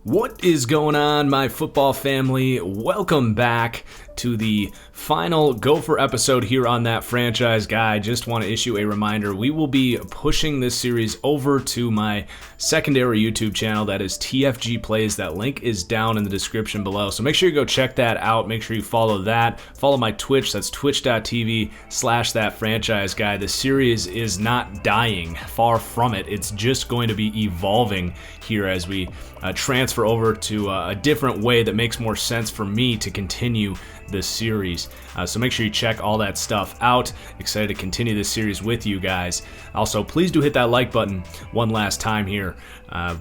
What is going on, my football family? Welcome back to the final Gopher episode here on That Franchise Guy. Just want to issue a reminder, we will be pushing this series over to my secondary YouTube channel, that is TFG Plays. That link is down in the description below, so make sure you go check that out. Make sure you follow that. Follow my Twitch, that's twitch.tv/thatfranchiseguy. The series is not dying, far from it. It's just going to be evolving here as we transfer over to a different way that makes more sense for me to continue this series. So make sure you check all that stuff out. Excited to continue this series with you guys. Also, please do hit that like button one last time here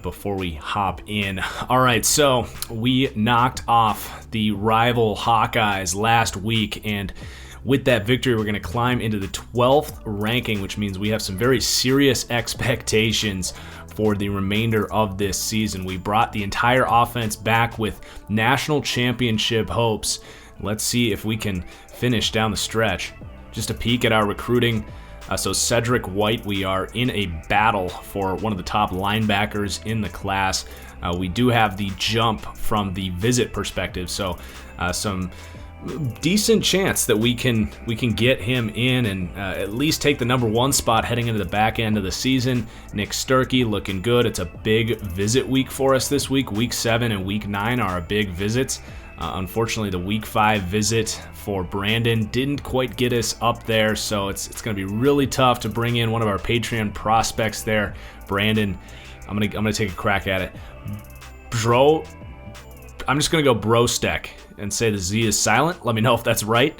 before we hop in. All right, so we knocked off the rival Hawkeyes last week, and with that victory, we're going to climb into the 12th ranking, which means we have some very serious expectations for the remainder of this season. We brought the entire offense back with national championship hopes. Let's see if we can finish down the stretch. Just a peek at our recruiting. So Cedric White, we are in a battle for one of the top linebackers in the class. We do have the jump from the visit perspective, so some decent chance that we can get him in and at least take the number one spot heading into the back end of the season. Nick Sturkey looking good. It's a big visit week for us this week. Week 7 and week 9 are our big visits. Unfortunately, the week 5 visit for Brandon didn't quite get us up there, so it's going to be really tough to bring in one of our Patreon prospects there. Brandon, I'm gonna take a crack at it. I'm just gonna go Brostek and say the Z is silent. Let me know if that's right.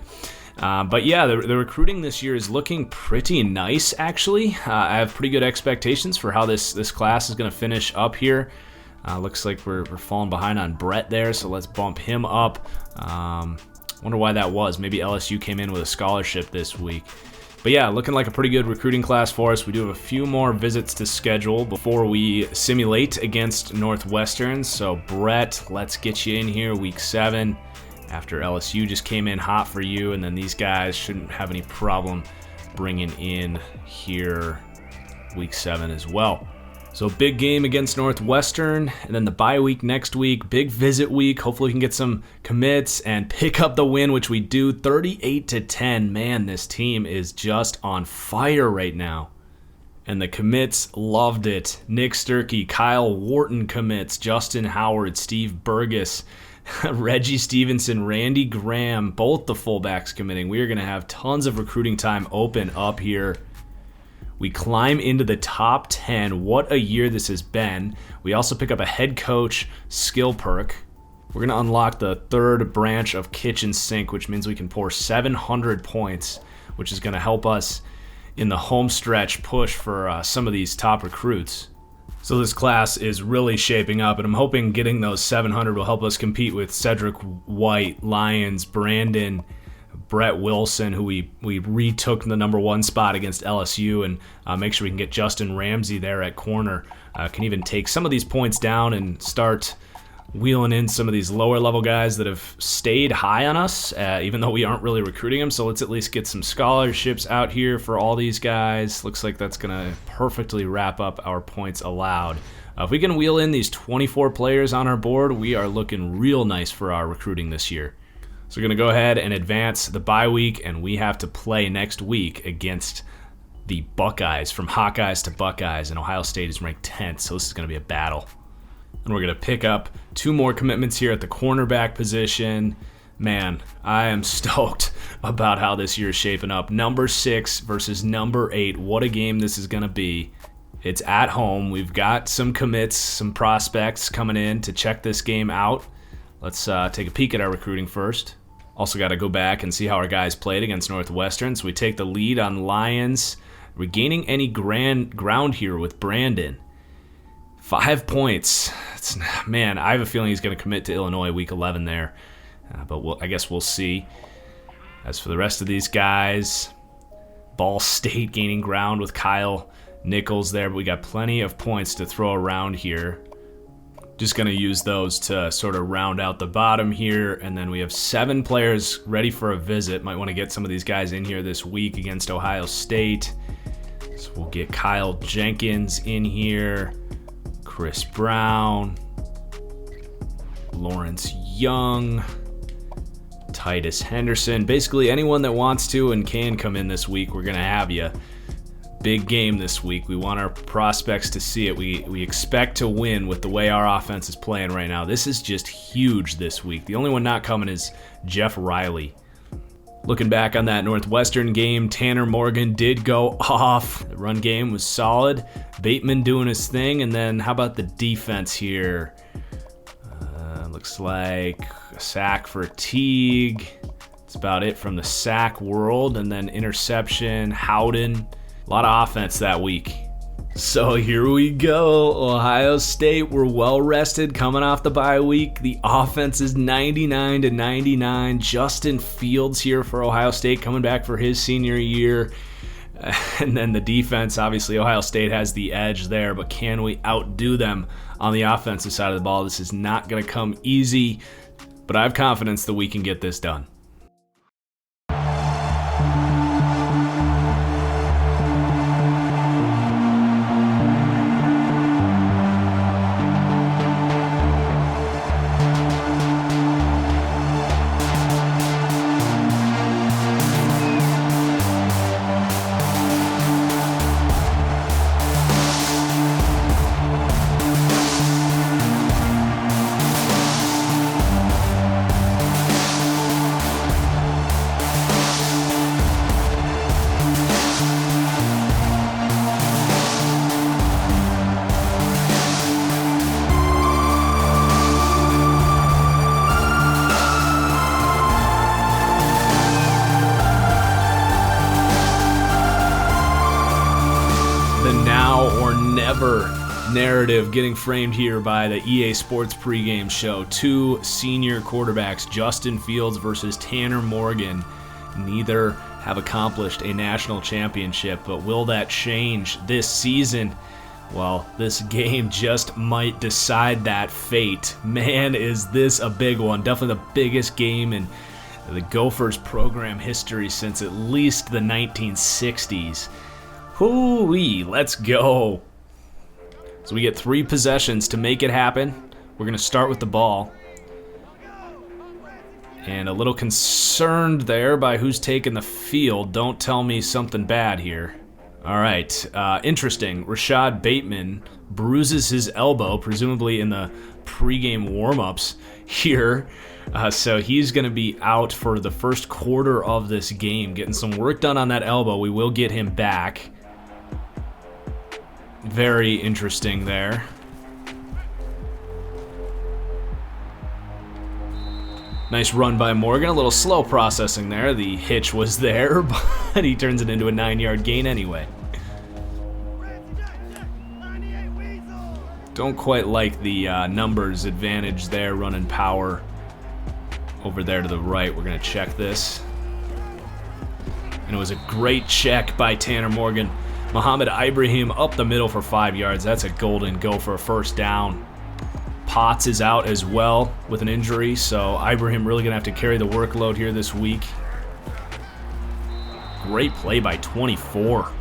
But yeah, the recruiting this year is looking pretty nice, actually. I have pretty good expectations for how this class is going to finish up here. Looks like we're falling behind on Brett there, so let's bump him up. Wonder why that was. Maybe LSU came in with a scholarship this week. But yeah, looking like a pretty good recruiting class for us. We do have a few more visits to schedule before we simulate against Northwestern. So Brett, let's get you in here week 7 after LSU just came in hot for you, and then these guys shouldn't have any problem bringing in here week 7 as well. So big game against Northwestern, and then the bye week next week, big visit week. Hopefully we can get some commits and pick up the win, which we do, 38-10. Man, this team is just on fire right now. And the commits loved it. Nick Sturkey, Kyle Wharton commits, Justin Howard, Steve Burgess, Reggie Stevenson, Randy Graham, both the fullbacks committing. We are going to have tons of recruiting time open up here. We climb into the top 10. What a year this has been. We also pick up a head coach skill perk. We're going to unlock the third branch of Kitchen Sink, which means we can pour 700 points, which is going to help us in the home stretch push for some of these top recruits. So this class is really shaping up, and I'm hoping getting those 700 will help us compete with Cedric White, Lyons, Brandon, Brett Wilson, who we retook the number 1 spot against LSU, and make sure we can get Justin Ramsey there at corner. Can even take some of these points down and start wheeling in some of these lower level guys that have stayed high on us, even though we aren't really recruiting them. So let's at least get some scholarships out here for all these guys. Looks like that's going to perfectly wrap up our points allowed. If we can wheel in these 24 players on our board, we are looking real nice for our recruiting this year. So we're going to go ahead and advance the bye week, and we have to play next week against the Buckeyes, from Hawkeyes to Buckeyes, and Ohio State is ranked 10th, so this is going to be a battle. And we're going to pick up 2 more commitments here at the cornerback position. Man, I am stoked about how this year is shaping up. Number 6 versus number 8. What a game this is going to be. It's at home. We've got some commits, some prospects coming in to check this game out. Let's take a peek at our recruiting first. Also got to go back and see how our guys played against Northwestern. So we take the lead on Lions. Regaining any ground here with Brandon. 5 points. Man, I have a feeling he's going to commit to Illinois week 11 there. But I guess we'll see. As for the rest of these guys, Ball State gaining ground with Kyle Nichols there. But we got plenty of points to throw around here. Just going to use those to sort of round out the bottom here. And then we have 7 players ready for a visit. Might want to get some of these guys in here this week against Ohio State. So we'll get Kyle Jenkins in here. Chris Brown. Lawrence Young, Titus Henderson. Basically anyone that wants to and can come in this week, we're going to have you. Big game this week. We want our prospects to see it. We expect to win with the way our offense is playing right now. This is just huge this week. The only one not coming is Jeff Riley. Looking back on that Northwestern game, Tanner Morgan did go off. The run game was solid. Bateman doing his thing. And then how about the defense here? Looks like a sack for Teague. That's about it from the sack world. And then interception, Howden. A lot of offense that week. So here we go. Ohio State, we're well rested coming off the bye week. The offense is 99-99. Justin Fields here for Ohio State coming back for his senior year. And then the defense, obviously Ohio State has the edge there, but can we outdo them on the offensive side of the ball? This is not going to come easy, but I have confidence that we can get this done. Narrative getting framed here by the EA Sports pregame show. Two senior quarterbacks, Justin Fields versus Tanner Morgan. Neither have accomplished a national championship, but will that change this season? Well, this game just might decide that fate. Man, is this a big one. Definitely the biggest game in the Gophers program history since at least the 1960s. Hoo-wee, let's go. So we get 3 possessions to make it happen. We're going to start with the ball. And a little concerned there by who's taking the field. Don't tell me something bad here. All right, interesting. Rashad Bateman bruises his elbow, presumably in the pregame warm-ups here. So he's going to be out for the first quarter of this game, getting some work done on that elbow. We will get him back. Very interesting there. Nice run by Morgan. A little slow processing there. The hitch was there, but he turns it into a 9-yard gain anyway. Don't quite like the numbers advantage there, running power over there to the right. We're going to check this. And it was a great check by Tanner Morgan. Muhammad Ibrahim up the middle for 5 yards. That's a golden Gopher first down. Potts is out as well with an injury, so Ibrahim really going to have to carry the workload here this week. Great play by 24.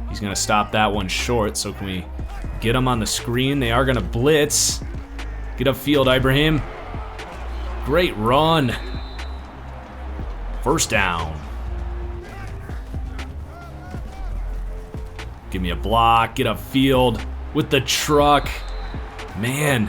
He's going to stop that one short, so can we get him on the screen? They are going to blitz. Get upfield, Ibrahim. Great run. First down. Give me a block, get upfield with the truck. Man,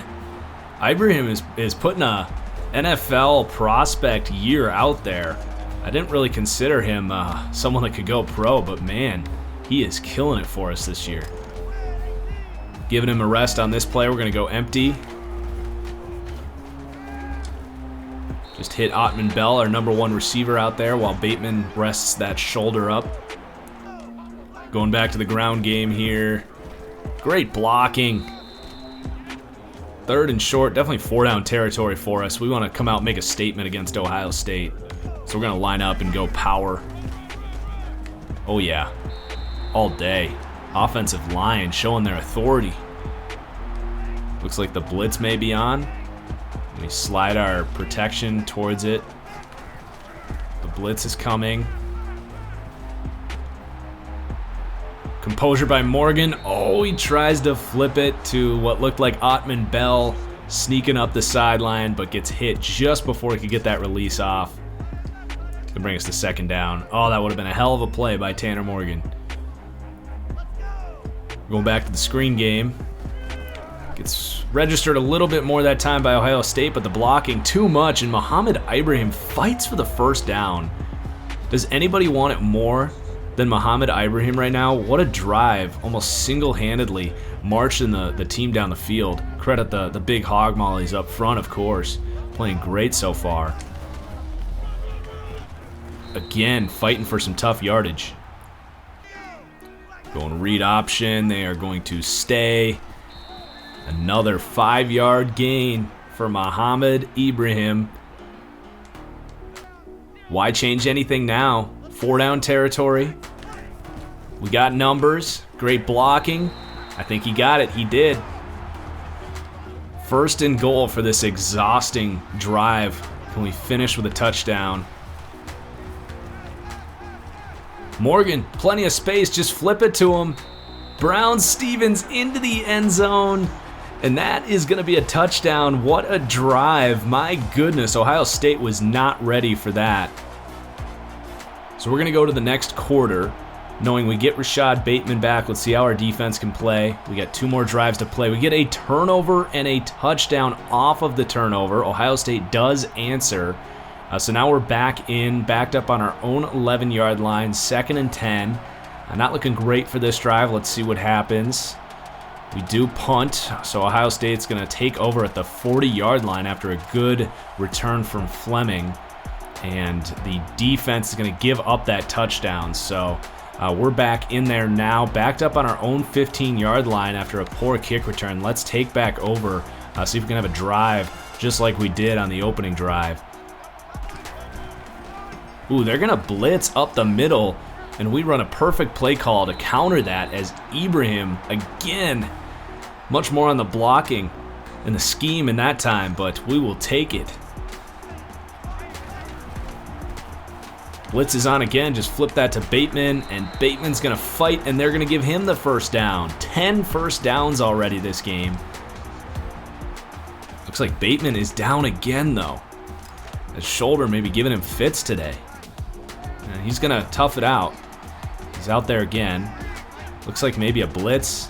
Ibrahim is putting a NFL prospect year out there. I didn't really consider him someone that could go pro, but man, he is killing it for us this year. Giving him a rest on this play, we're going to go empty. Just hit Ottman Bell, our number 1 receiver out there, while Bateman rests that shoulder up. Going back to the ground game here. Great blocking. 3rd and short, definitely 4-down territory for us. We want to come out and make a statement against Ohio State. So we're going to line up and go power. Oh yeah, all day. Offensive line showing their authority. Looks like the blitz may be on. We slide our protection towards it. The blitz is coming. Composure by Morgan. Oh, he tries to flip it to what looked like Ottman Bell. sneaking up the sideline, but gets hit just before he could get that release off. Gonna bring us to second down. Oh, that would have been a hell of a play by Tanner Morgan. Going back to the screen game. Gets registered a little bit more that time by Ohio State, but the blocking too much, and Mohamed Ibrahim fights for the first down. Does anybody want it more than Mohamed Ibrahim right now? What a drive, almost single-handedly marching the team down the field. Credit the big hog mollies up front, of course. Playing great so far. Again, fighting for some tough yardage. Going read option. They are going to stay. Another 5-yard gain for Mohamed Ibrahim. Why change anything now? 4-down territory. We got numbers. Great blocking. I think he got it. He did. First and goal for this exhausting drive. Can we finish with a touchdown? Morgan, plenty of space. Just flip it to him. Brown-Stevens into the end zone. And that is going to be a touchdown. What a drive. My goodness, Ohio State was not ready for that. So we're going to go to the next quarter, knowing we get Rashad Bateman back. Let's see how our defense can play. We got 2 more drives to play. We get a turnover and a touchdown off of the turnover. Ohio State does answer. So now we're backed up on our own 11-yard line, 2nd and 10. Not looking great for this drive. Let's see what happens. We do punt, so Ohio State's going to take over at the 40-yard line after a good return from Fleming. And the defense is going to give up that touchdown. So we're back in there now, backed up on our own 15-yard line after a poor kick return. Let's take back over, see if we can have a drive just like we did on the opening drive. Ooh, they're going to blitz up the middle, and we run a perfect play call to counter that as Ibrahim, again, much more on the blocking and the scheme in that time, but we will take it. Blitz is on again, just flip that to Bateman, and Bateman's going to fight, and they're going to give him the first down. 10 first downs already this game. Looks like Bateman is down again, though. His shoulder maybe giving him fits today. And he's going to tough it out. He's out there again. Looks like maybe a blitz.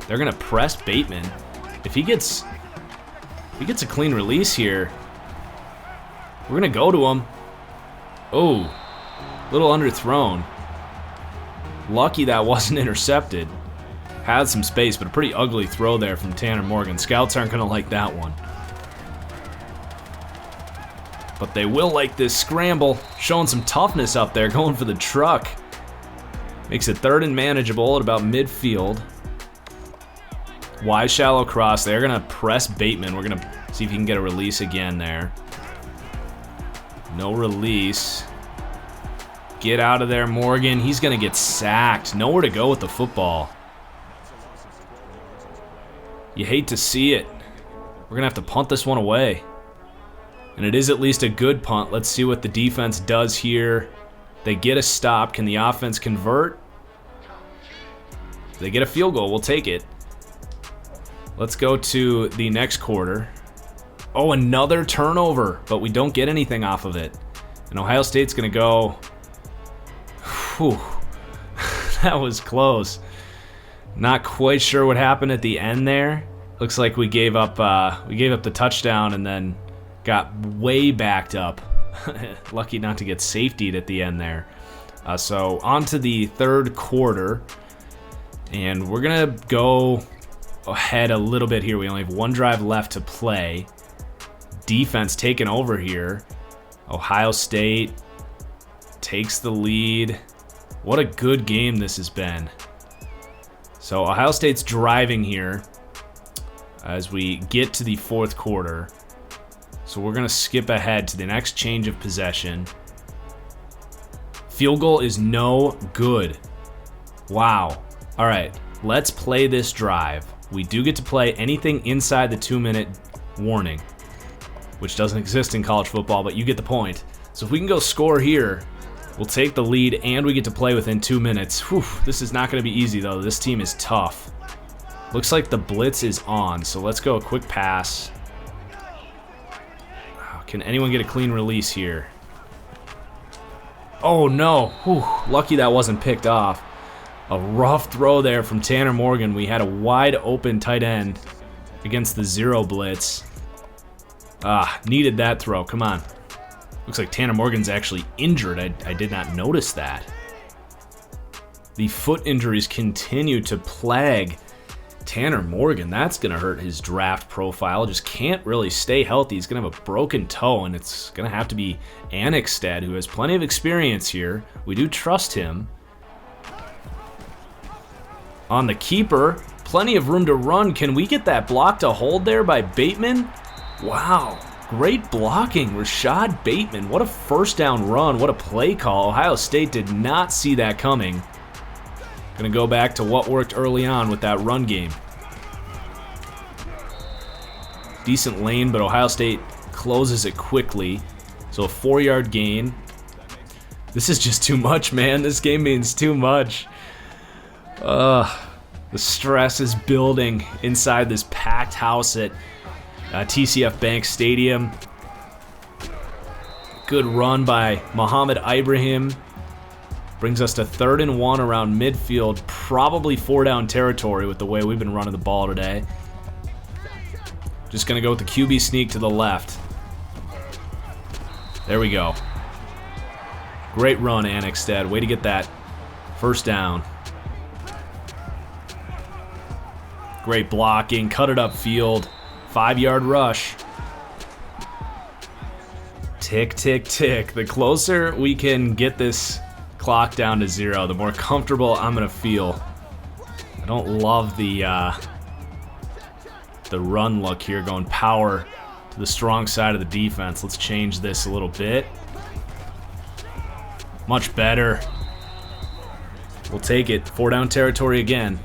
They're going to press Bateman. If he gets a clean release here, we're going to go to him. Oh, little underthrown. Lucky that wasn't intercepted. Had some space, but a pretty ugly throw there from Tanner Morgan. Scouts aren't going to like that one. But they will like this scramble. Showing some toughness up there, going for the truck. Makes it 3rd and manageable at about midfield. Wide shallow cross. They're going to press Bateman. We're going to see if he can get a release again there. No release. Get out of there, Morgan. He's going to get sacked. Nowhere to go with the football. You hate to see it. We're going to have to punt this one away. And it is at least a good punt. Let's see what the defense does here. They get a stop. Can the offense convert? If they get a field goal, we'll take it. Let's go to the next quarter. Oh, another turnover, but we don't get anything off of it. And Ohio State's going to go... Whew. That was close. Not quite sure what happened at the end there. Looks like we gave up the touchdown and then got way backed up. Lucky not to get safetied at the end there. So on to the 3rd quarter. And we're going to go ahead a little bit here. We only have 1 drive left to play. Defense taking over here. Ohio State takes the lead. What a good game this has been. So Ohio State's driving here as we get to the 4th quarter. So we're going to skip ahead to the next change of possession. Field goal is no good. Wow. All right, let's play this drive. We do get to play anything inside the 2-minute warning, which doesn't exist in college football, but you get the point. So if we can go score here, we'll take the lead, and we get to play within 2 minutes. Whew, this is not going to be easy, though. This team is tough. Looks like the blitz is on, so let's go a quick pass. can anyone get a clean release here? Oh no, whew, lucky that wasn't picked off. A rough throw there from Tanner Morgan. We had a wide open tight end against the zero blitz. Needed that throw, come on. Looks like Tanner Morgan's actually injured. I did not notice that. The foot injuries continue to plague Tanner Morgan. That's going to hurt his draft profile. Just can't really stay healthy. He's going to have a broken toe, and it's going to have to be Annexstad, who has plenty of experience here. We do trust him. On the keeper, plenty of room to run. Can we get that block to hold there by Bateman? Wow, great blocking. Rashad Bateman, what a first down run. What a play call. Ohio State did not see that coming. Gonna go back to what worked early on with that run game. Decent lane, but Ohio State closes it quickly. So a 4-yard gain. This is just too much, man. This game means too much. The stress is building inside this packed house at TCF Bank Stadium. Good run by Muhammad Ibrahim. Brings us to 3rd and 1 around midfield. Probably 4-down territory with the way we've been running the ball today. Just going to go with the QB sneak to the left. There we go. Great run, Annexstad. Way to get that first down. Great blocking. Cut it upfield. 5-yard rush. Tick, tick, tick. The closer we can get this clock down to 0, the more comfortable I'm going to feel. I don't love the run look here, going power to the strong side of the defense. Let's change this a little bit. Much better. We'll take it. 4-down territory again.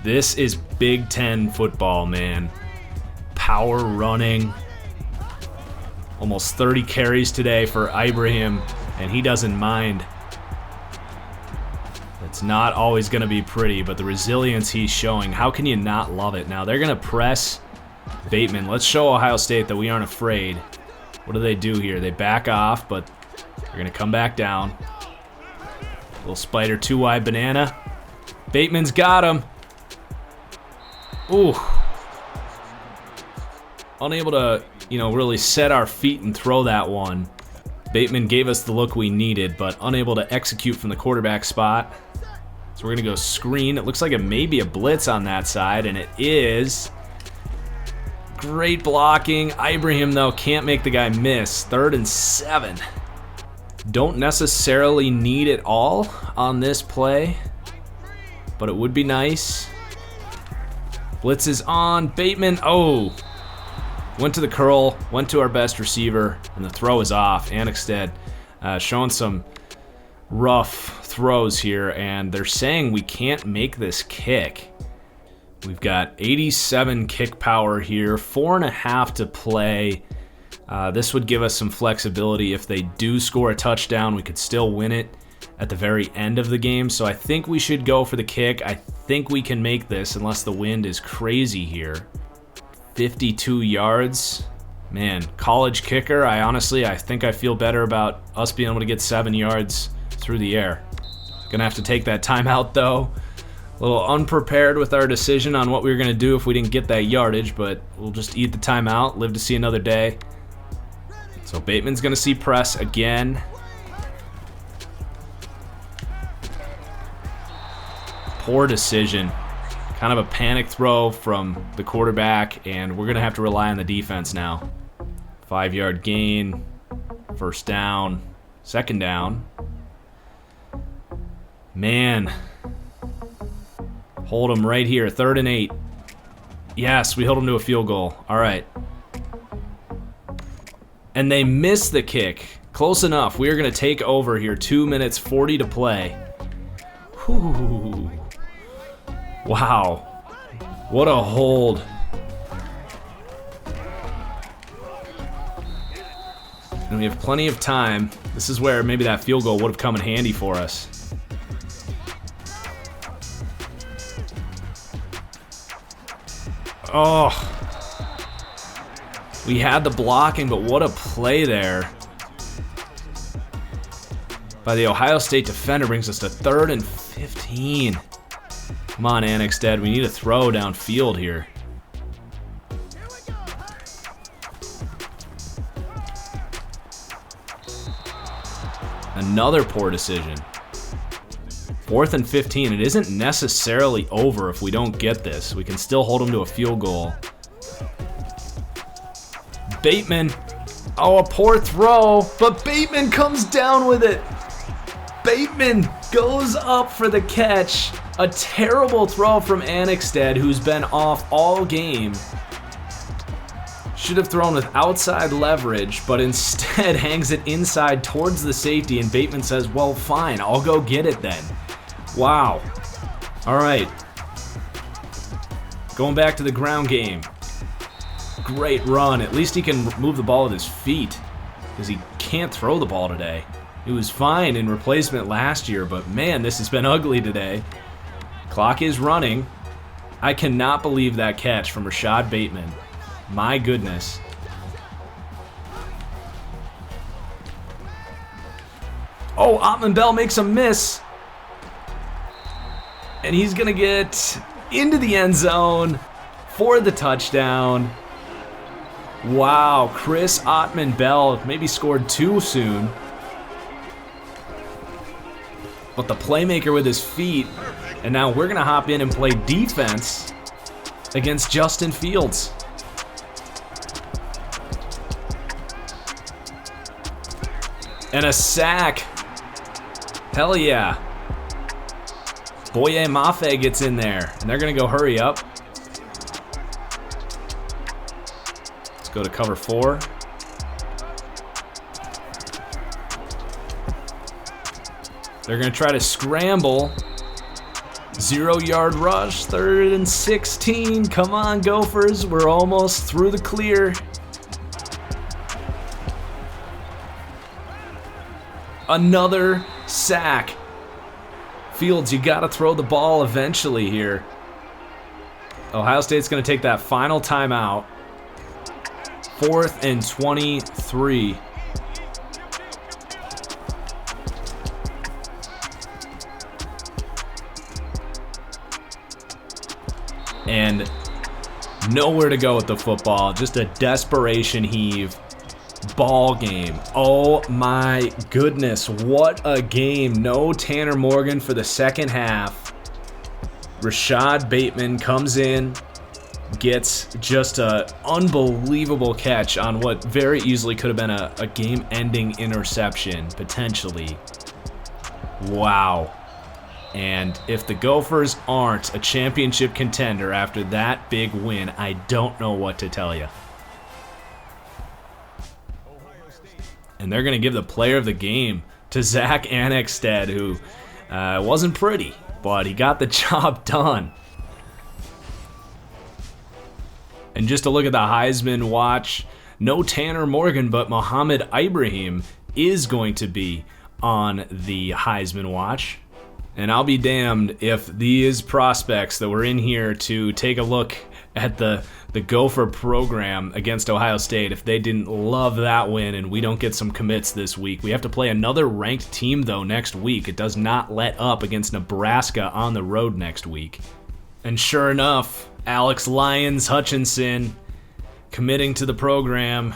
This is Big Ten football, man. Power running. Almost 30 carries today for Ibrahim, and he doesn't mind. It's not always going to be pretty, but the resilience he's showing, how can you not love it? Now, they're going to press Bateman. Let's show Ohio State that we aren't afraid. What do they do here? They back off, but they're going to come back down. Little spider, 2-wide banana. Bateman's got him. Ooh. Unable to, really set our feet and throw that one. Bateman gave us the look we needed, but unable to execute from the quarterback spot. So we're going to go screen. It looks like it may be a blitz on that side, and it is. Great blocking. Ibrahim, though, can't make the guy miss. 3rd and 7. Don't necessarily need it all on this play, but it would be nice. Blitz is on. Bateman, went to the curl, went to our best receiver, and the throw is off. Annexstad showing some rough throws here, and they're saying we can't make this kick. We've got 87 kick power here, 4.5 to play. This would give us some flexibility. If they do score a touchdown, we could still win it at the very end of the game. So I think we should go for the kick. I think we can make this unless the wind is crazy here. 52 yards. Man, college kicker. I think I feel better about us being able to get 7 yards through the air. Gonna have to take that timeout though. A little unprepared with our decision on what we were gonna do if we didn't get that yardage, but we'll just eat the timeout, live to see another day. So Bateman's gonna see press again. Poor decision. Kind of a panic throw from the quarterback, and we're gonna have to rely on the defense now. 5-yard gain, 1st down, 2nd down. Man. Hold him right here, 3rd and 8. Yes, we hold him to a field goal. All right. And they missed the kick. Close enough. We are going to take over here. 2 minutes, 40 to play. Whew. Wow. What a hold. And we have plenty of time. This is where maybe that field goal would have come in handy for us. Oh. We had the blocking, but what a play there by the Ohio State defender. Brings us to 3rd and 15. Come on, Annexstad. We need a throw downfield here. Another poor decision. 4th and 15. It isn't necessarily over if we don't get this. We can still hold them to a field goal. Bateman. Oh, a poor throw, but Bateman comes down with it. Bateman goes up for the catch. A terrible throw from Annexstad, who's been off all game. Should have thrown with outside leverage, but instead hangs it inside towards the safety, and Bateman says, well, fine, I'll go get it then. Wow. All right. Going back to the ground game. Great run. At least he can move the ball with his feet, because he can't throw the ball today. He was fine in replacement last year, but man, this has been ugly today. Clock is running. I cannot believe that catch from Rashad Bateman. My goodness. Oh, Ottman-Bell makes a miss. And he's going to get into the end zone for the touchdown. Wow, Chris Ottman-Bell maybe scored too soon. But the playmaker with his feet. And now we're going to hop in and play defense against Justin Fields. And a sack. Hell yeah. Boye Mafe gets in there. And they're going to go hurry up. Let's go to cover 4. They're going to try to scramble. 0-yard rush. 3rd and 16. Come on, Gophers. We're almost through the clear. Another sack. Fields, you got to throw the ball eventually here. Ohio State's going to take that final timeout. 4th and 23. And nowhere to go with the football. Just a desperation heave. Ball game. Oh my goodness, what a game. No Tanner Morgan for the second half. Rashad Bateman comes in, gets just an unbelievable catch on what very easily could have been a game-ending interception, potentially. Wow. And if the Gophers aren't a championship contender after that big win, I don't know what to tell you. And they're going to give the player of the game to Zach Annexstad, who wasn't pretty, but he got the job done. And just to look at the Heisman watch, no Tanner Morgan, but Mohamed Ibrahim is going to be on the Heisman watch. And I'll be damned if these prospects that were in here to take a look at the Gopher program against Ohio State, if they didn't love that win and we don't get some commits this week. We have to play another ranked team, though, next week. It does not let up against Nebraska on the road next week. And sure enough, Alex Lyons Hutchinson committing to the program.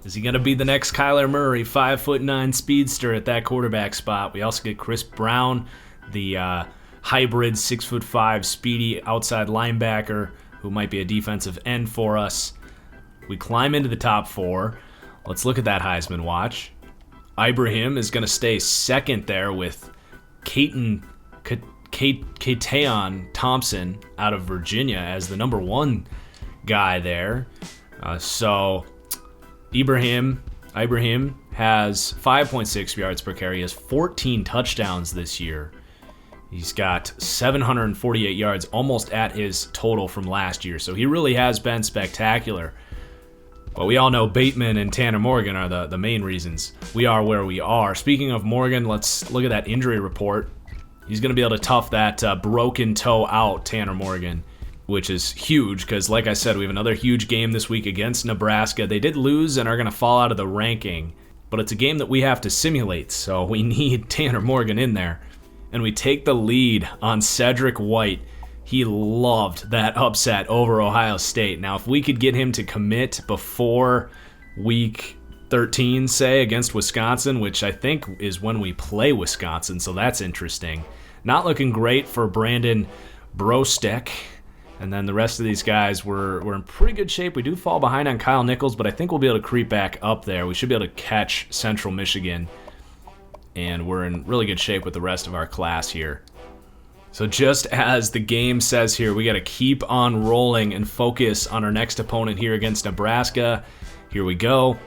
Is he going to be the next Kyler Murray, 5'9" speedster at that quarterback spot? We also get Chris Brown, the hybrid 6'5" speedy outside linebacker who might be a defensive end for us. We climb into the top 4. Let's look at that Heisman watch. Ibrahim is going to stay second there with Kateon Thompson out of Virginia as the number 1 guy there. So Ibrahim has 5.6 yards per carry. He has 14 touchdowns this year. He's got 748 yards, almost at his total from last year. So he really has been spectacular. But we all know Bateman and Tanner Morgan are the main reasons we are where we are. Speaking of Morgan, let's look at that injury report. He's going to be able to tough that broken toe out, Tanner Morgan. which is huge because, like I said, we have another huge game this week against Nebraska. They did lose and are going to fall out of the ranking, but it's a game that we have to simulate, so we need Tanner Morgan in there. And we take the lead on Cedric White. He loved that upset over Ohio State. Now, if we could get him to commit before week 13, say, against Wisconsin, which I think is when we play Wisconsin, so that's interesting. Not looking great for Brandon Brostek. And then the rest of these guys, we're in pretty good shape. We do fall behind on Kyle Nichols, but I think we'll be able to creep back up there. We should be able to catch Central Michigan. And we're in really good shape with the rest of our class here. So just as the game says here, we got to keep on rolling and focus on our next opponent here against Nebraska. Here we go.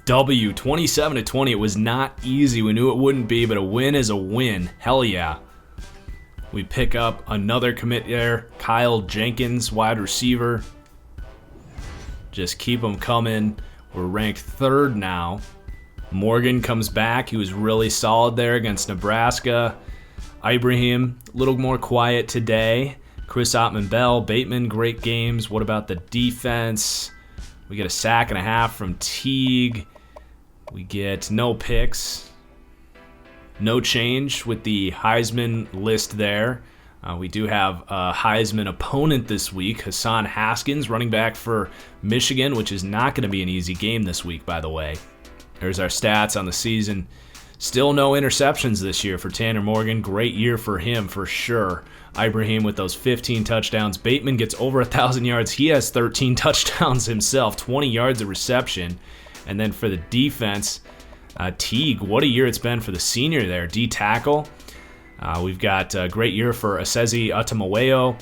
W, 27-20. It was not easy. We knew it wouldn't be, but a win is a win. Hell yeah. We pick up another commit there. Kyle Jenkins, wide receiver. Just keep them coming. We're ranked 3rd now. Morgan comes back. He was really solid there against Nebraska. Ibrahim, a little more quiet today. Chris Ottman-Bell, Bateman, great games. What about the defense? We get a sack and a half from Teague. We get no picks. No change with the Heisman list there. We do have a Heisman opponent this week, Hassan Haskins, running back for Michigan, which is not going to be an easy game this week, by the way. There's our stats on the season. Still no interceptions this year for Tanner Morgan. Great year for him for sure. Ibrahim with those 15 touchdowns. Bateman gets over 1,000 yards. He has 13 touchdowns himself, 20 yards of reception. And then for the defense, Teague, what a year it's been for the senior there. D-tackle. We've got a great year for Asezi Atamaweo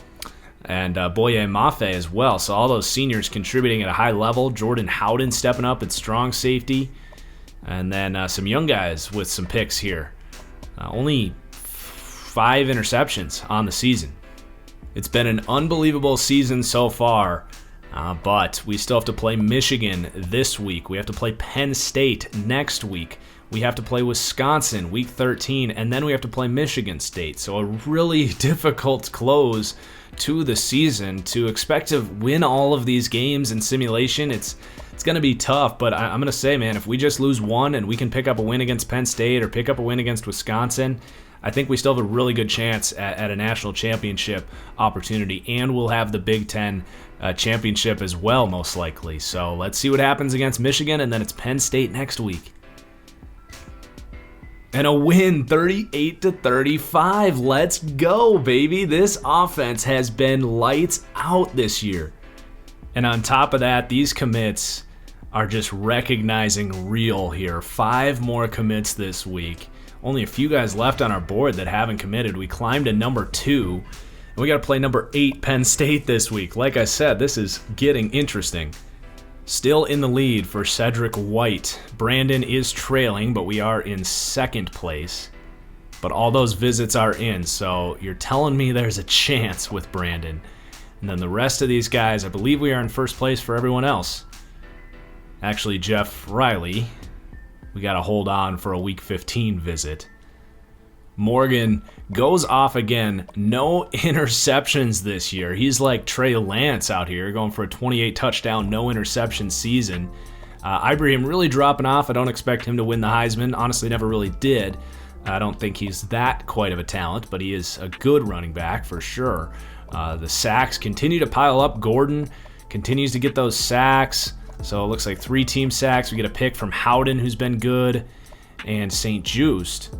and Boye Mafe as well. So all those seniors contributing at a high level. Jordan Howden stepping up at strong safety. And then some young guys with some picks here. Only 5 interceptions on the season. It's been an unbelievable season so far, but we still have to play Michigan this week. We have to play Penn State next week. We have to play Wisconsin week 13, and then we have to play Michigan State. So a really difficult close to the season. To expect to win all of these games in simulation, it's going to be tough, but I'm going to say, man, if we just lose one and we can pick up a win against Penn State or pick up a win against Wisconsin, I think we still have a really good chance at a national championship opportunity, and we'll have the Big Ten championship as well, most likely. So let's see what happens against Michigan, and then it's Penn State next week. And a win, 38-35. Let's go, baby. This offense has been lights out this year. And on top of that, these commits are just recognizing real here. 5 more commits this week. Only a few guys left on our board that haven't committed. We climbed to number 2, and we got to play number 8 Penn State this week. Like I said, this is getting interesting. Still in the lead for Cedric White. Brandon is trailing, but we are in 2nd place. But all those visits are in, so you're telling me there's a chance with Brandon. And then the rest of these guys, I believe we are in 1st place for everyone else. Actually, Jeff Riley, we got to hold on for a week 15 visit. Morgan goes off again. No interceptions this year. He's like Trey Lance out here, going for a 28 touchdown, no interception season. Ibrahim really dropping off. I don't expect him to win the Heisman. Honestly, never really did. I don't think he's that quite of a talent, but he is a good running back for sure. The sacks continue to pile up. Gordon continues to get those sacks. So it looks like 3 team sacks. We get a pick from Howden, who's been good, and St. Just.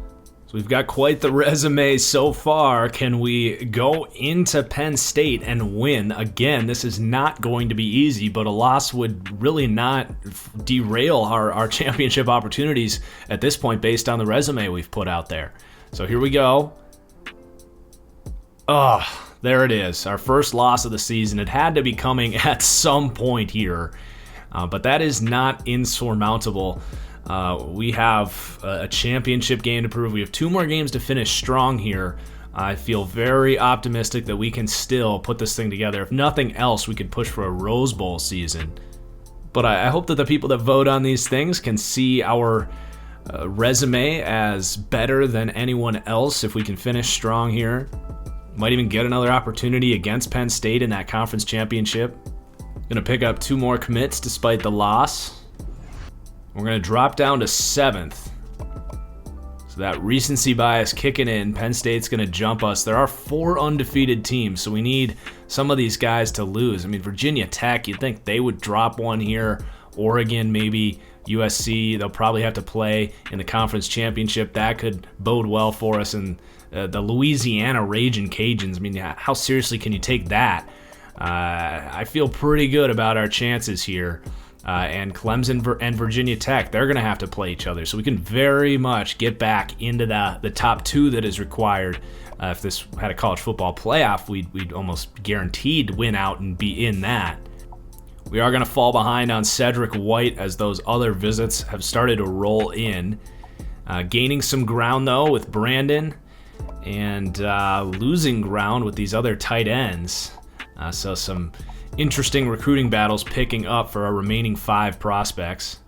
So we've got quite the resume so far. Can we go into Penn State and win? Again, this is not going to be easy, but a loss would really not derail our championship opportunities at this point based on the resume we've put out there. So here we go. There it is. Our first loss of the season. It had to be coming at some point here. But that is not insurmountable. We have a championship game to prove. We have 2 more games to finish strong here. I feel very optimistic that we can still put this thing together. If nothing else, we could push for a Rose Bowl season. But I hope that the people that vote on these things can see our resume as better than anyone else if we can finish strong here. Might even get another opportunity against Penn State in that conference championship. Going to pick up 2 more commits despite the loss. We're going to drop down to 7th. So that recency bias kicking in. Penn State's going to jump us. There are 4 undefeated teams, so we need some of these guys to lose. I mean, Virginia Tech, you'd think they would drop one here. Oregon, maybe. USC, they'll probably have to play in the conference championship. That could bode well for us. And the Louisiana Ragin' Cajuns, I mean, how seriously can you take that? I feel pretty good about our chances here. And Clemson and Virginia Tech, they're going to have to play each other. So we can very much get back into the top 2 that is required. If this had a college football playoff, we'd almost guaranteed win out and be in that. We are going to fall behind on Cedric White as those other visits have started to roll in. Gaining some ground, though, with Brandon, and losing ground with these other tight ends. So some interesting recruiting battles picking up for our remaining 5 prospects.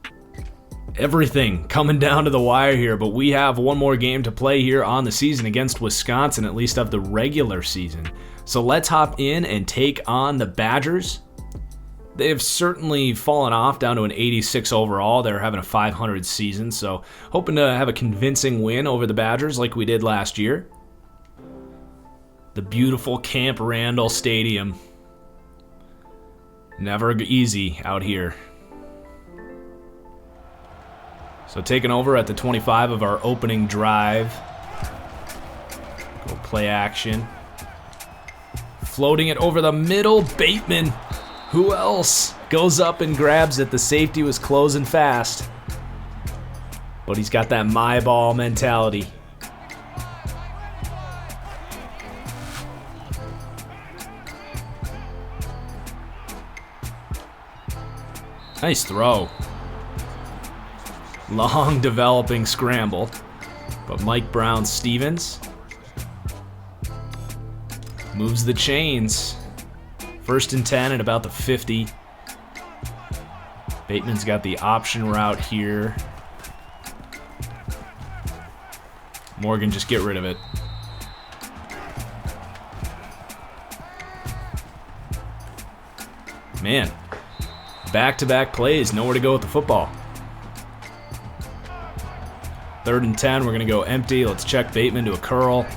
Everything coming down to the wire here, but we have one more game to play here on the season against Wisconsin, at least of the regular season. So let's hop in and take on the Badgers. They have certainly fallen off down to an 86 overall. They're having a 500 season, so hoping to have a convincing win over the Badgers like we did last year. The beautiful Camp Randall Stadium. Never easy out here. So taking over at the 25 of our opening drive. Go play action. Floating it over the middle, Bateman. Who else goes up and grabs it? The safety was closing fast. But he's got that my ball mentality. Nice throw. Long developing scramble. But Mike Brown-Stevens moves the chains. 1st and 10 at about the 50. Bateman's got the option route here. Morgan, just get rid of it. Man, back-to-back plays, nowhere to go with the football. 3rd and 10, we're going to go empty. Let's check Bateman to a curl.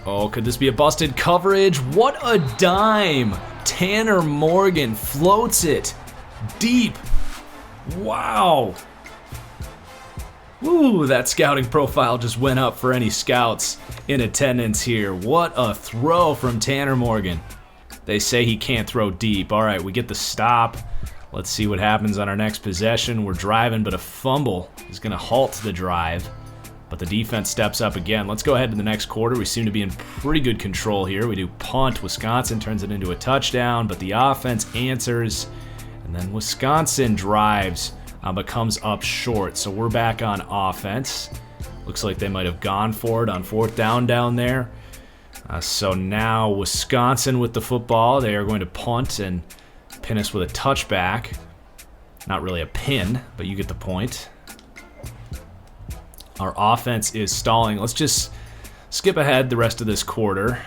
Oh, could this be a busted coverage? What a dime! Tanner Morgan floats it deep. Wow. Woo, that scouting profile just went up for any scouts in attendance here. What a throw from Tanner Morgan. They say he can't throw deep. All right, we get the stop. Let's see what happens on our next possession. We're driving, but a fumble is going to halt the drive. But the defense steps up again. Let's go ahead to the next quarter. We seem to be in pretty good control here. We do punt. Wisconsin turns it into a touchdown, but the offense answers. And then Wisconsin drives, but comes up short. So we're back on offense. Looks like they might have gone for it on 4th down there. So now Wisconsin with the football. They are going to punt and pin us with a touchback. Not really a pin, but you get the point. Our offense is stalling. Let's just skip ahead the rest of this quarter.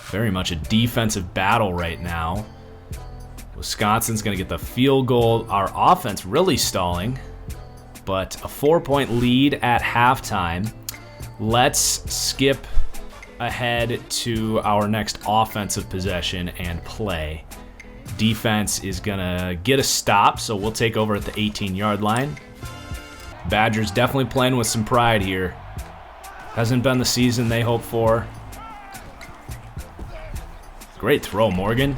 Very much a defensive battle right now. Wisconsin's going to get the field goal. Our offense really stalling, but a 4-point lead at halftime. Let's skip ahead to our next offensive possession and play. Defense is going to get a stop, so we'll take over at the 18-yard line. Badgers definitely playing with some pride here. Hasn't been the season they hoped for. Great throw, Morgan.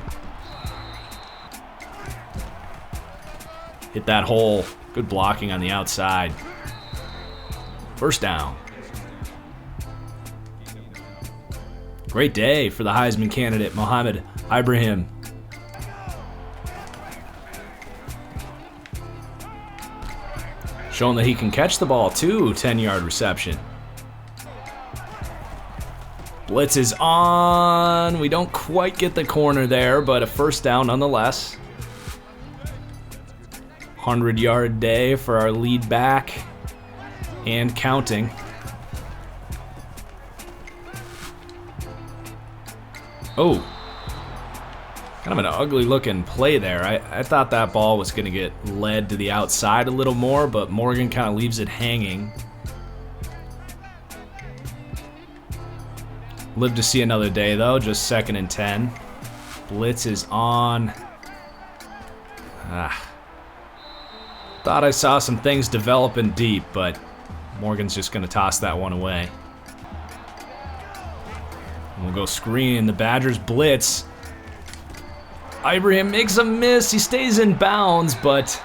Hit that hole. Good blocking on the outside. 1st down. Great day for the Heisman candidate, Mohamed Ibrahim. Showing that he can catch the ball too. 10-yard reception. Blitz is on. We don't quite get the corner there, but a 1st down nonetheless. 100-yard day for our lead back and counting. Oh, kind of an ugly looking play there. I thought that ball was going to get led to the outside a little more, but Morgan kind of leaves it hanging. Live to see another day though, just 2nd and 10. Blitz is on. Thought I saw some things developing deep, but Morgan's just going to toss that one away. We'll go screen. The Badgers blitz. Ibrahim makes a miss. He stays in bounds, but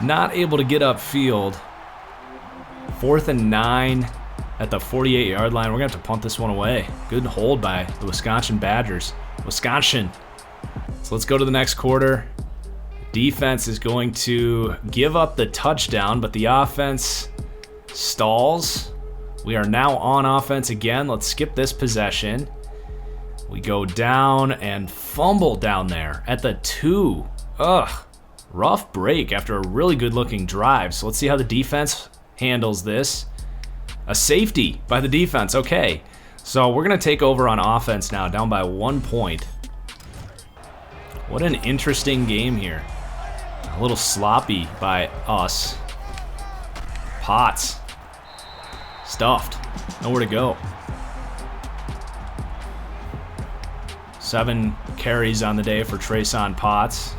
not able to get upfield. 4th and 9 at the 48-yard line. We're going to have to punt this one away. Good hold by the Wisconsin Badgers. Wisconsin. So let's go to the next quarter. Defense is going to give up the touchdown, but the offense stalls. We are now on offense again. Let's skip this possession. We go down and fumble down there at the 2. Ugh. Rough break after a really good-looking drive. So let's see how the defense handles this. A safety by the defense. Okay. So we're going to take over on offense now, down by 1 point. What an interesting game here. A little sloppy by us. Potts. Stuffed. Nowhere to go. 7 carries on the day for Trayson Potts.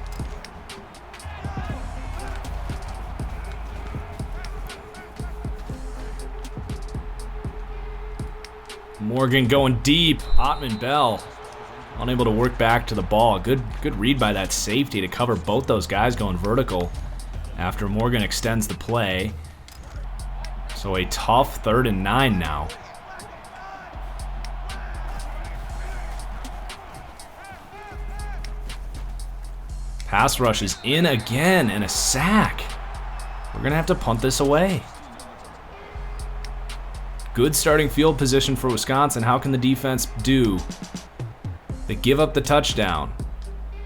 Morgan going deep. Ottman Bell unable to work back to the ball. Good read by that safety to cover both those guys going vertical after Morgan extends the play. So a tough 3rd and 9 now. Pass rush is in again and a sack. We're going to have to punt this away. Good starting field position for Wisconsin. How can the defense do? They give up the touchdown.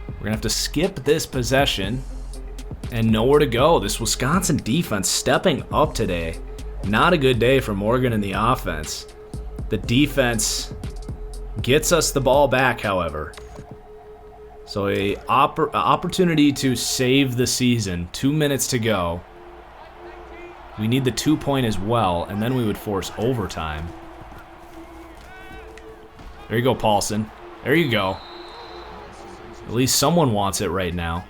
We're going to have to skip this possession and nowhere to go. This Wisconsin defense stepping up today. Not a good day for Morgan in the offense. The defense gets us the ball back, however. So a opportunity to save the season. 2 minutes to go. We need the 2-point as well, and then we would force overtime. There you go, Paulson. There you go. At least someone wants it right now.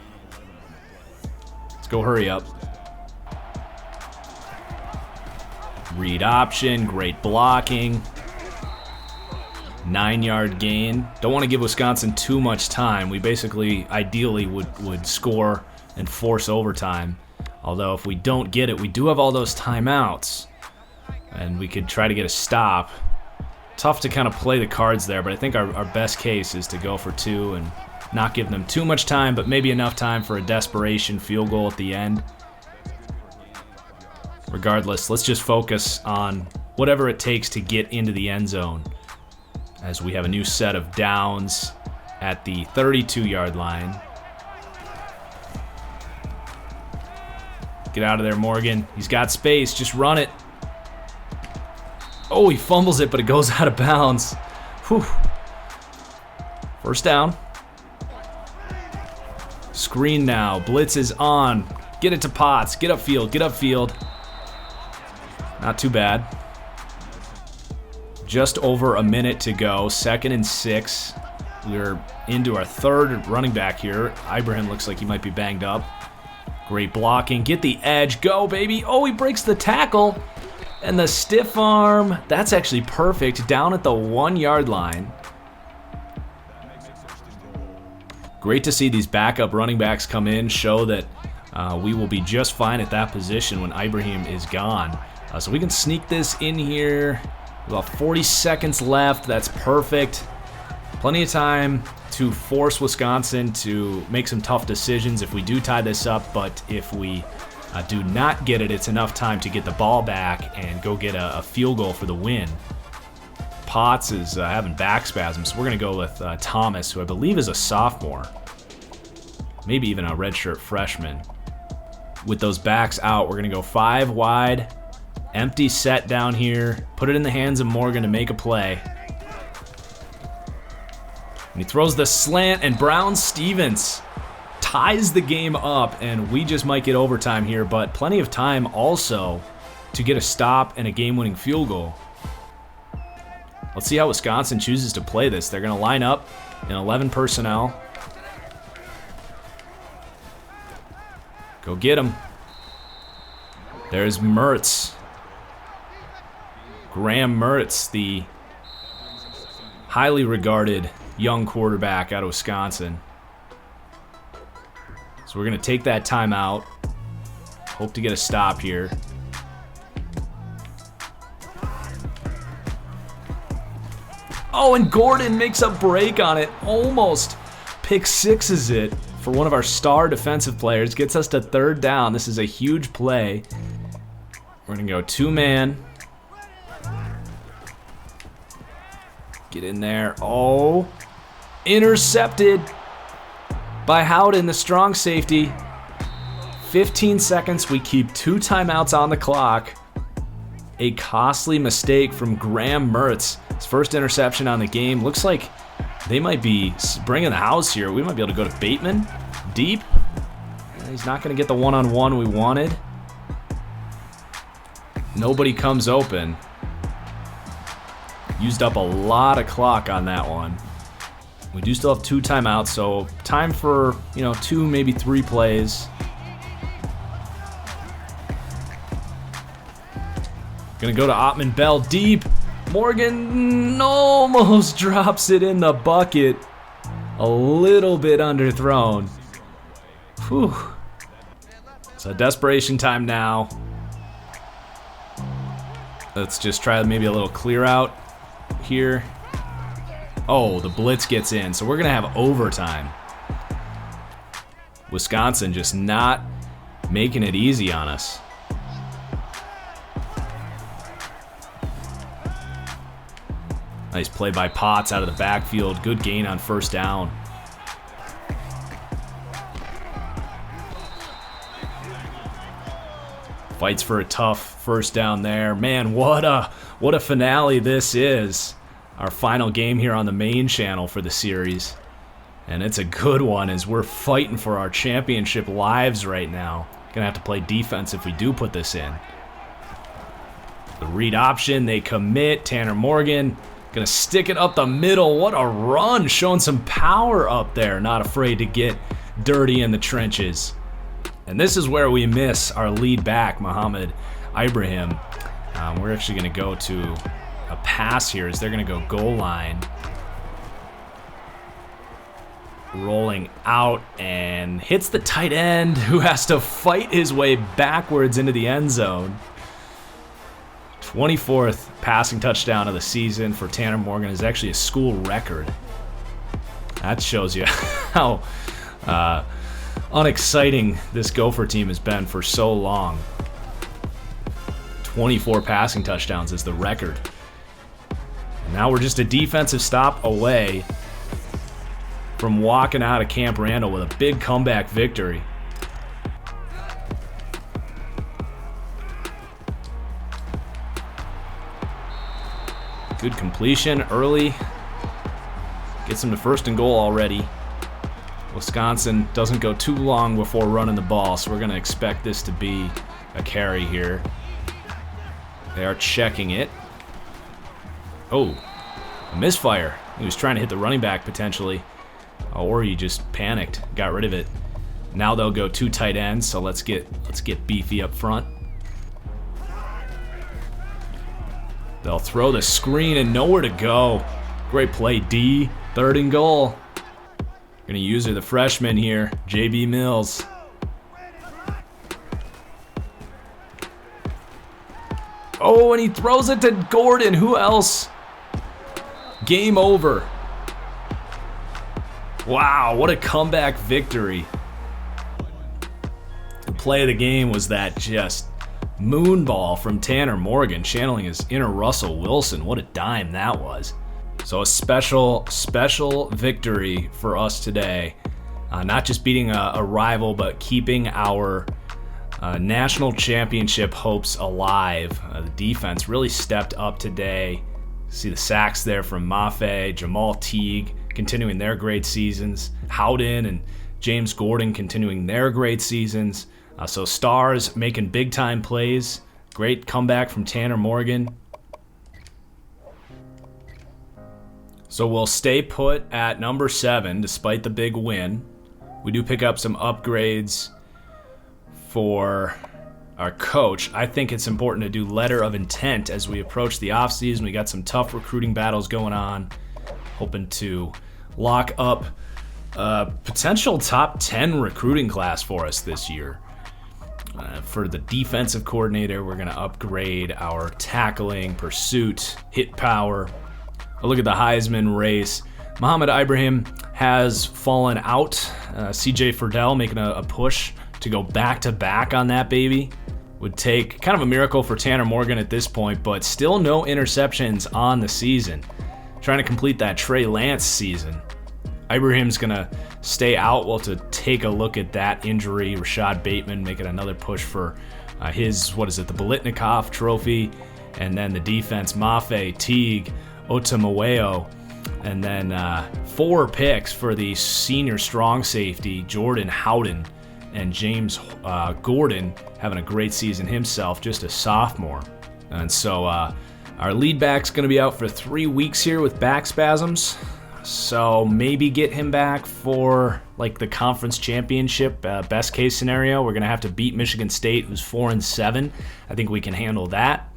Let's go hurry up. Read option, great blocking. 9-yard gain. Don't want to give Wisconsin too much time. We basically, ideally, would score and force overtime. Although if we don't get it, we do have all those timeouts. And we could try to get a stop. Tough to kind of play the cards there, but I think our best case is to go for 2 and not give them too much time, but maybe enough time for a desperation field goal at the end. Regardless, let's just focus on whatever it takes to get into the end zone, as we have a new set of downs at the 32-yard line. Get out of there, Morgan. He's got space. Just run it. Oh, he fumbles it, but it goes out of bounds. Whew. First down. Screen now. Blitz is on. Get it to Potts. Get upfield. Get upfield. Not too bad. Just over a minute to go. 2nd and 6. We're into our 3rd running back here. Ibrahim looks like he might be banged up. Great blocking. Get the edge. Go, baby. Oh, he breaks the tackle. And the stiff arm. That's actually perfect. Down at the 1-yard line. Great to see these backup running backs come in. Show that we will be just fine at that position when Ibrahim is gone. So we can sneak this in here. About 40 seconds left. That's perfect. Plenty of time to force Wisconsin to make some tough decisions if we do tie this up, but if we do not get it, it's enough time to get the ball back and go get a field goal for the win. Potts is having back spasms, so we're going to go with Thomas, who I believe is a sophomore. Maybe even a redshirt freshman. With those backs out, we're going to go 5 wide. Empty set down here. Put it in the hands of Morgan to make a play. And he throws the slant, and Brown-Stevens ties the game up, and we just might get overtime here, but plenty of time also to get a stop and a game-winning field goal. Let's see how Wisconsin chooses to play this. They're going to line up in 11 personnel. Go get him. There's Mertz. Graham Mertz, the highly regarded young quarterback out of Wisconsin. So we're going to take that timeout. Hope to get a stop here. Oh, and Gordon makes a break on it. Almost pick sixes it for one of our star defensive players. Gets us to 3rd down. This is a huge play. We're going to go 2-man. Get in there. Oh, intercepted by Howden, the strong safety. 15 seconds. We keep 2 timeouts on the clock. A costly mistake from Graham Mertz. His first interception on the game. Looks like they might be bringing the house here. We might be able to go to Bateman deep. He's not going to get the one-on-one we wanted. Nobody comes open. Used up a lot of clock on that one. We do still have 2 timeouts, so time for, 2, maybe 3 plays. Gonna go to Ottman-Bell deep. Morgan almost drops it in the bucket. A little bit underthrown. Whew. So desperation time now. Let's just try maybe a little clear out here. Oh, the blitz gets in, so we're gonna have overtime. Wisconsin just not making it easy on us. Nice play by Potts out of the backfield. Good gain on 1st down. Fights for a tough 1st down there. Man, what a finale this is. Our final game here on the main channel for the series. And it's a good one as we're fighting for our championship lives right now. Gonna have to play defense if we do put this in. The read option, they commit. Tanner Morgan gonna stick it up the middle. What a run, showing some power up there. Not afraid to get dirty in the trenches. And this is where we miss our lead back, Muhammad Ibrahim. We're actually gonna go to a pass here as they're gonna go goal line. Rolling out and hits the tight end who has to fight his way backwards into the end zone. 24th passing touchdown of the season for Tanner Morgan is actually a school record. That shows you how unexciting this Gopher team has been for so long. 24 passing touchdowns is the record. And now we're just a defensive stop away from walking out of Camp Randall with a big comeback victory. Good completion early. Gets them to 1st and goal already. Wisconsin doesn't go too long before running the ball, so we're going to expect this to be a carry here. They are checking it. Oh, a misfire. He was trying to hit the running back potentially. Or he just panicked, got rid of it. Now they'll go 2 tight ends, so let's get beefy up front. They'll throw the screen and nowhere to go. Great play, D. 3rd and goal. Gonna use her, the freshman here, JB Mills. Oh, and he throws it to Gordon. Who else? Game over. Wow, what a comeback victory. The play of the game was that just moonball from Tanner Morgan, channeling his inner Russell Wilson. What a dime that was. So a special victory for us today. Not just beating a rival, but keeping our national championship hopes alive. The defense really stepped up today. See the sacks there from Mafe, Jamal Teague, continuing their great seasons. Howden and James Gordon continuing their great seasons. So stars making big-time plays. Great comeback from Tanner Morgan. So we'll stay put at number 7 despite the big win. We do pick up some upgrades for our coach. I think it's important to do letter of intent as we approach the offseason. We got some tough recruiting battles going on. Hoping to lock up a potential top 10 recruiting class for us this year. For the defensive coordinator, we're going to upgrade our tackling, pursuit, hit power. A look at the Heisman race. Mohamed Ibrahim has fallen out. CJ Furdell making a push to go back-to-back on that baby. Would take kind of a miracle for Tanner Morgan at this point, but still no interceptions on the season. Trying to complete that Trey Lance season. Ibrahim's going to stay out. We'll have to take a look at that injury. Rashad Bateman making another push for the Bolitnikov trophy. And then the defense, Mafe, Teague, Otamaweo. And then 4 picks for the senior strong safety, Jordan Howden. And James Gordon having a great season himself, just a sophomore. And so our lead back's going to be out for 3 weeks here with back spasms. So maybe get him back for like the conference championship. Best case scenario, we're going to have to beat Michigan State, who's 4-7. I think we can handle that.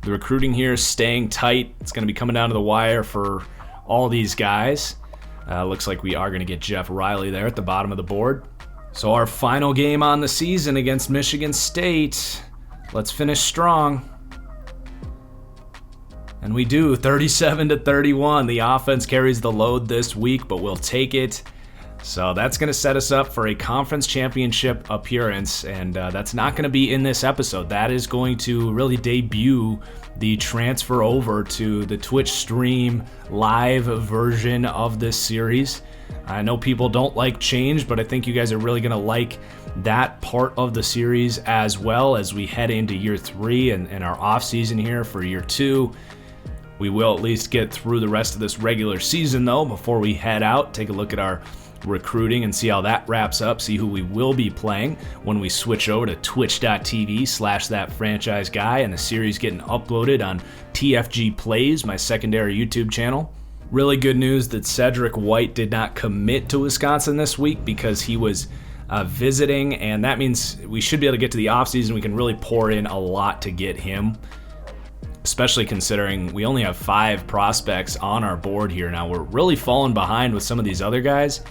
The recruiting here is staying tight. It's going to be coming down to the wire for all these guys. Looks like we are going to get Jeff Riley there at the bottom of the board. So our final game on the season against Michigan State. Let's finish strong. And we do, 37-31. The offense carries the load this week, but we'll take it. So that's going to set us up for a conference championship appearance, and that's not going to be in this episode. That is going to really debut the transfer over to the Twitch stream live version of this series. I know people don't like change, but I think you guys are really going to like that part of the series as well as we head into year 3 and our off season here for year 2. We will at least get through the rest of this regular season, though, before we head out. Take a look at our recruiting and see how that wraps up, see who we will be playing when we switch over to twitch.tv/thatfranchiseguy and the series getting uploaded on TFG Plays, my secondary YouTube channel. Really good news that Cedric White did not commit to Wisconsin this week because he was visiting, and that means we should be able to get to the offseason. We can really pour in a lot to get him, especially considering we only have 5 prospects on our board here now. We're really falling behind with some of these other guys,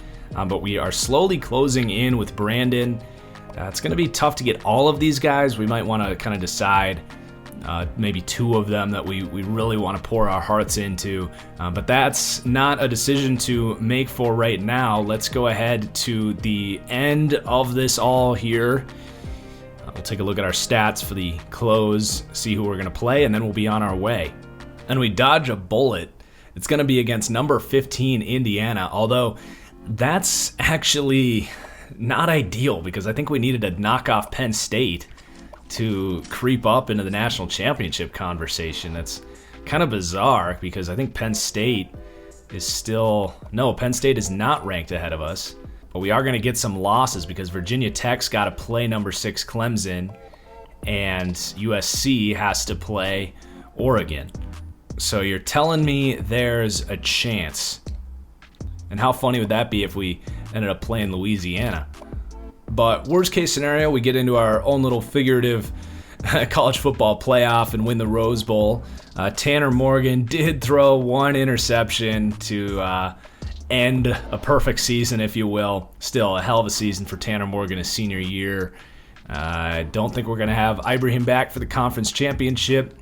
but we are slowly closing in with Brandon. It's going to be tough to get all of these guys. We might want to kind of decide maybe 2 of them that we really want to pour our hearts into, but that's not a decision to make for right now. Let's go ahead to the end of this all here. We'll take a look at our stats for the close, see who we're going to play, and then we'll be on our way. And we dodge a bullet. It's going to be against number 15 Indiana, although that's actually not ideal because I think we needed to knock off Penn State to creep up into the national championship conversation. That's kind of bizarre because I think Penn State is Penn State is not ranked ahead of us. But we are going to get some losses because Virginia Tech's got to play number 6 Clemson and USC has to play Oregon. So you're telling me there's a chance. And how funny would that be if we ended up playing Louisiana? But worst case scenario, we get into our own little figurative college football playoff and win the Rose Bowl. Tanner Morgan did throw 1 interception to end a perfect season, if you will. Still a hell of a season for Tanner Morgan his senior year. I don't think we're going to have Ibrahim back for the conference championship.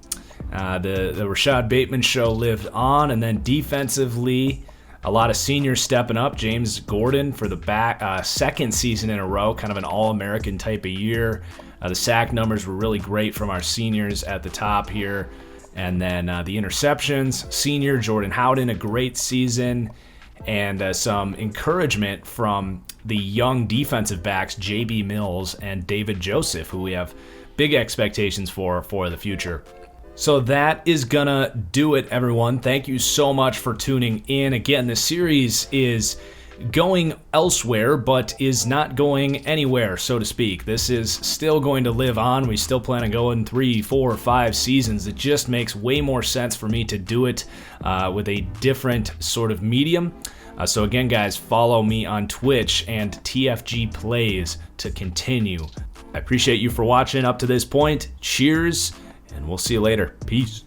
The Rashad Bateman show lived on, and then defensively, a lot of seniors stepping up. James Gordon for the second season in a row, kind of an All-American type of year. The sack numbers were really great from our seniors at the top here. And then the interceptions, senior Jordan Howden, a great season. And some encouragement from the young defensive backs, J.B. Mills and David Joseph, who we have big expectations for the future. So that is gonna do it, everyone. Thank you so much for tuning in. Again, this series is going elsewhere, but is not going anywhere, so to speak. This is still going to live on. We still plan on going 3, 4, 5 seasons. It just makes way more sense for me to do it with a different sort of medium. So again, guys, follow me on Twitch and TFG Plays to continue. I appreciate you for watching up to this point. Cheers, and we'll see you later. Peace.